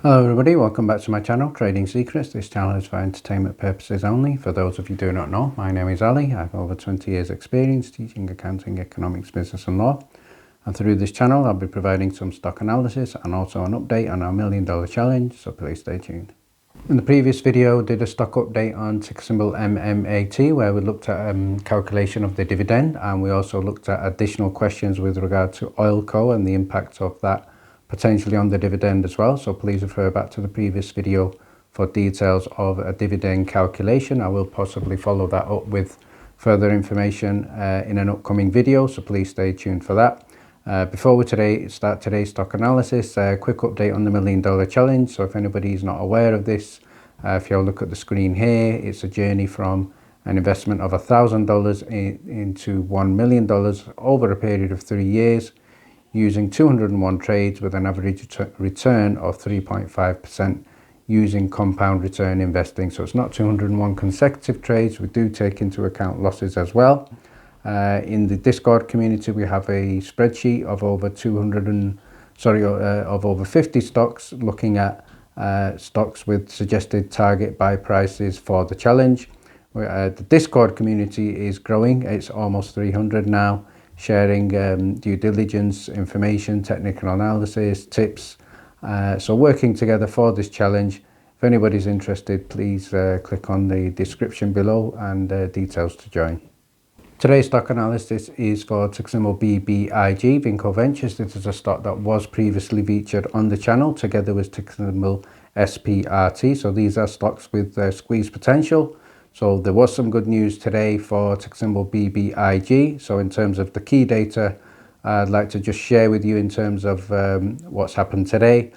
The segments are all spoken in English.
Hello everybody, welcome back to my channel, Trading Secrets. This channel is for entertainment purposes only. For those of you who do not know, my name is Ali. I have over 20 years experience teaching accounting, economics, business and law. And through this channel, I'll be providing some stock analysis and also an update on our $1 Million Challenge, so please stay tuned. In the previous video, I did a stock update on ticker symbol MMAT, where we looked at calculation of the dividend, and we also looked at additional questions with regard to Oilco and the impact of that potentially on the dividend as well. So please refer back to the previous video for details of a dividend calculation. I will possibly follow that up with further information in an upcoming video, so please stay tuned for that. Before we start today's stock analysis, a quick update on the $1 Million Challenge. So if anybody is not aware of this, if you'll look at the screen here, it's a journey from an investment of $1,000 into $1 million over a period of 3 years, using 201 trades with an average return of 3.5% using compound return investing. So it's not 201 consecutive trades. We do take into account losses as well. In the Discord community, we have a spreadsheet of over over 50 stocks, looking at stocks with suggested target buy prices for the challenge. The Discord community is growing. It's almost 300 now, sharing due diligence information, technical analysis, tips. So working together for this challenge. If anybody's interested, please click on the description below and details to join. Today's stock analysis is for ticker symbol BBIG, Vinco Ventures. This is a stock that was previously featured on the channel together with ticker symbol SPRT. So these are stocks with squeeze potential. So there was some good news today for ticker symbol BBIG. So in terms of the key data, I'd like to just share with you in terms of what's happened today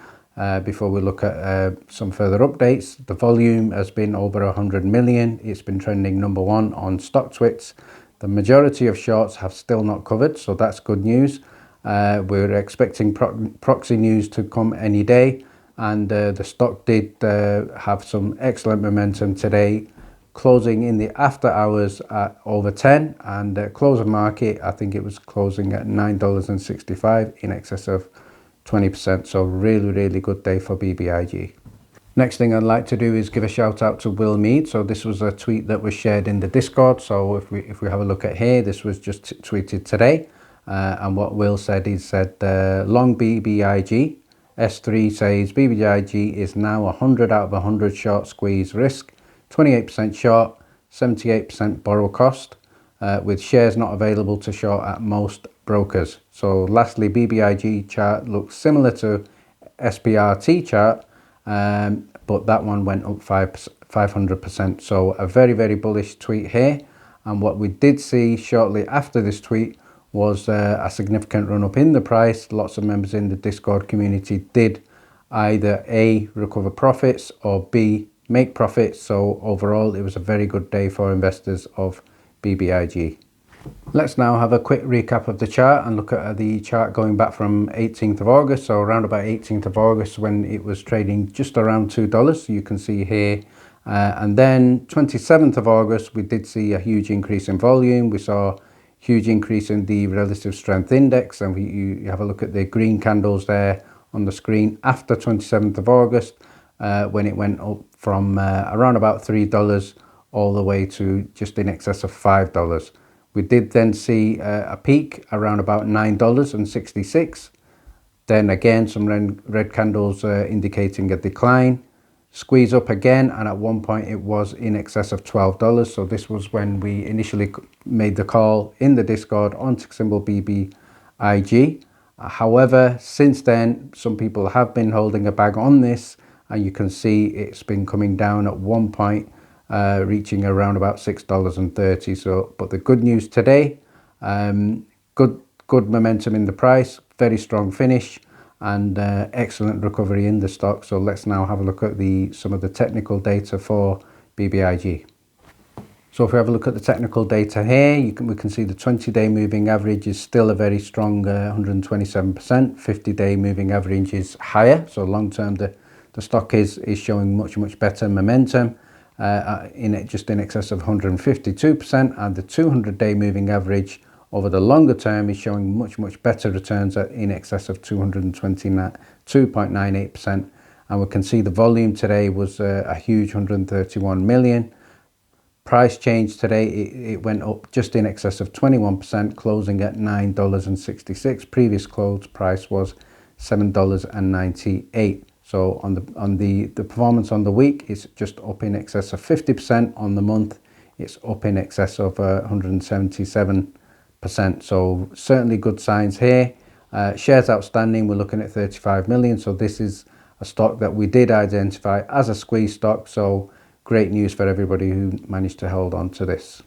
before we look at some further updates. The volume has been over 100 million. It's been trending #1 on StockTwits. The majority of shorts have still not covered, so that's good news. We're expecting proxy news to come any day, and the stock did have some excellent momentum today, closing in the after hours at over 10, and close of market, I think it was closing at $9.65, in excess of 20%. So really good day for BBIG. Next thing I'd like to do is give a shout out to Will Mead. So this was a tweet that was shared in the Discord. So if we have a look at here, this was just tweeted today, and what Will said, he said long BBIG. S3 says BBIG is now 100 out of 100 short squeeze risk, 28% short, 78% borrow cost, with shares not available to short at most brokers. So lastly, BBIG chart looks similar to SPRT chart, but that one went up 500%. So a very bullish tweet here. And what we did see shortly after this tweet was a significant run up in the price. Lots of members in the Discord community did either A, recover profits, or B, make profits. So overall, it was a very good day for investors of BBIG. Let's now have a quick recap of the chart and look at the chart going back from 18th of August. So around about 18th of August, when it was trading just around $2, you can see here. And then 27th of August, we did see a huge increase in volume. We saw a huge increase in the relative strength index, and you have a look at the green candles there on the screen after 27th of August, when it went up from around about $3 all the way to just in excess of $5. We did then see a peak around about $9.66. Then again, some red candles indicating a decline. Squeeze up again, and at one point it was in excess of $12. So this was when we initially made the call in the Discord on ticker symbol BBIG. However, since then, some people have been holding a bag on this, and you can see it's been coming down at one point, reaching around about $6.30. So, but the good news today, good momentum in the price, very strong finish, and excellent recovery in the stock. So let's now have a look at some of the technical data for BBIG. So if we have a look at the technical data here, we can see the 20-day moving average is still a very strong 127%. 50-day moving average is higher. So long term, the stock is showing much better momentum, just in excess of 152%, and the 200-day moving average over the longer term is showing much better returns at in excess of 229.2.98%, and we can see the volume today was a huge 131 million. Price change today, it went up just in excess of 21%, closing at $9.66. Previous close price was $7.98. So on the performance on the week, it's just up in excess of 50%. On the month, it's up in excess of 177%. So certainly good signs here. Shares outstanding, we're looking at 35 million. So this is a stock that we did identify as a squeeze stock. So great news for everybody who managed to hold on to this.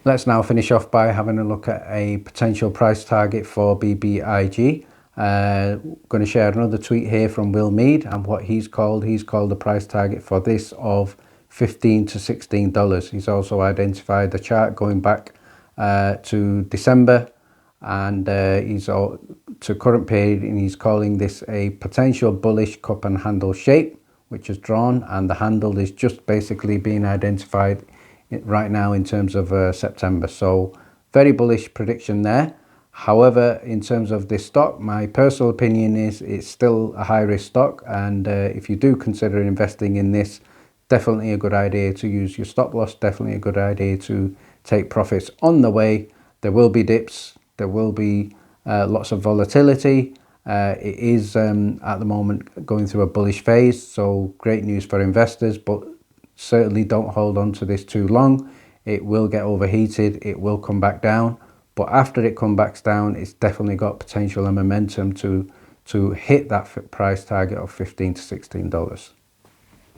Let's now finish off by having a look at a potential price target for BBIG. Going to share another tweet here from Mead, and what he's called the price target for this of $15 to $16. He's also identified the chart going back to December, and he's to current period, and he's calling this a potential bullish cup and handle shape, which is drawn, and the handle is just basically being identified right now in terms of September. So very bullish prediction there. However, in terms of this stock, my personal opinion is it's still a high risk stock, and if you do consider investing in this, definitely a good idea to use your stop loss, definitely a good idea to take profits on the way. There will be dips, there will be lots of volatility. It is at the moment going through a bullish phase, so great news for investors, but certainly don't hold on to this too long. It will get overheated, it will come back down, but after it comes back down, it's definitely got potential and momentum to hit that price target of $15 to $16.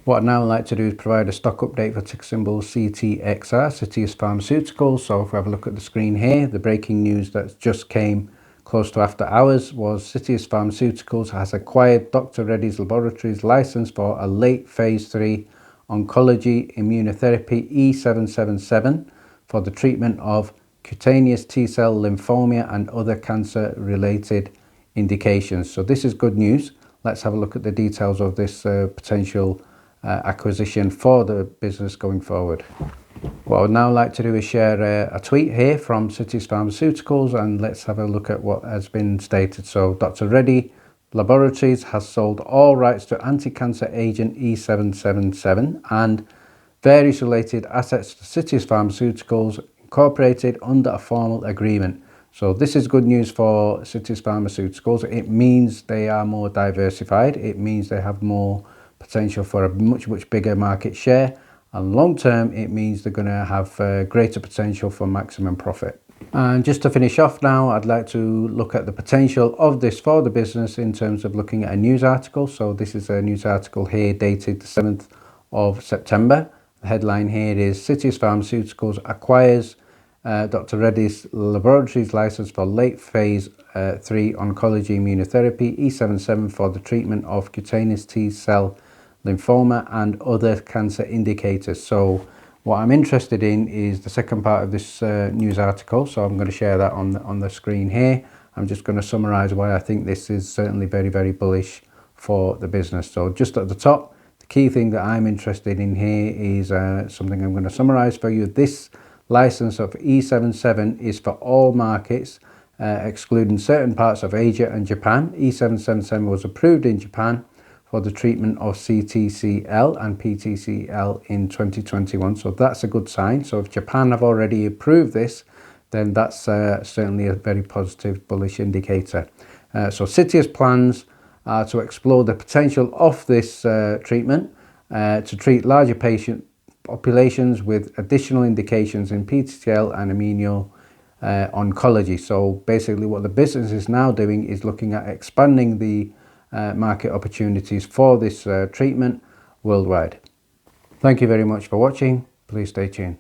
What I'd now like to do is provide a stock update for ticker symbol CTXR, Citius Pharmaceuticals. So if we have a look at the screen here, the breaking news that just came close to after hours was Citius Pharmaceuticals has acquired Dr. Reddy's Laboratories license for a late phase 3 oncology immunotherapy E777 for the treatment of cutaneous T-cell lymphoma and other cancer related indications. So this is good news. Let's have a look at the details of this potential acquisition for the business going forward. What I would now like to do is share a tweet here from Citius Pharmaceuticals, and let's have a look at what has been stated. So Dr. Reddy Laboratories has sold all rights to anti-cancer agent E777 and various related assets to Citius Pharmaceuticals Incorporated under a formal agreement. So this is good news for Citius Pharmaceuticals. It means they are more diversified. It means they have more potential for a much bigger market share, and long term it means they're going to have greater potential for maximum profit. And just to finish off now, I'd like to look at the potential of this for the business in terms of looking at a news article. So this is a news article here dated the 7th of September. The headline here is Citius Pharmaceuticals acquires Dr. Reddy's Laboratories license for late phase 3 oncology immunotherapy E77 for the treatment of cutaneous T-cell lymphoma and other cancer indicators. So what I'm interested in is the second part of this news article. So I'm going to share that on the screen here. I'm just going to summarize why I think this is certainly very bullish for the business. So just at the top, the key thing that I'm interested in here is something I'm going to summarize for you. This license of E77 is for all markets, excluding certain parts of Asia and Japan. E777 was approved in Japan for the treatment of CTCL and PTCL in 2021. So that's a good sign. So if Japan have already approved this, then that's certainly a very positive bullish indicator. So Citius plans to explore the potential of this treatment to treat larger patient populations with additional indications in PTCL and immuno-oncology. So basically what the business is now doing is looking at expanding the market opportunities for this treatment worldwide. Thank you very much for watching. Please stay tuned.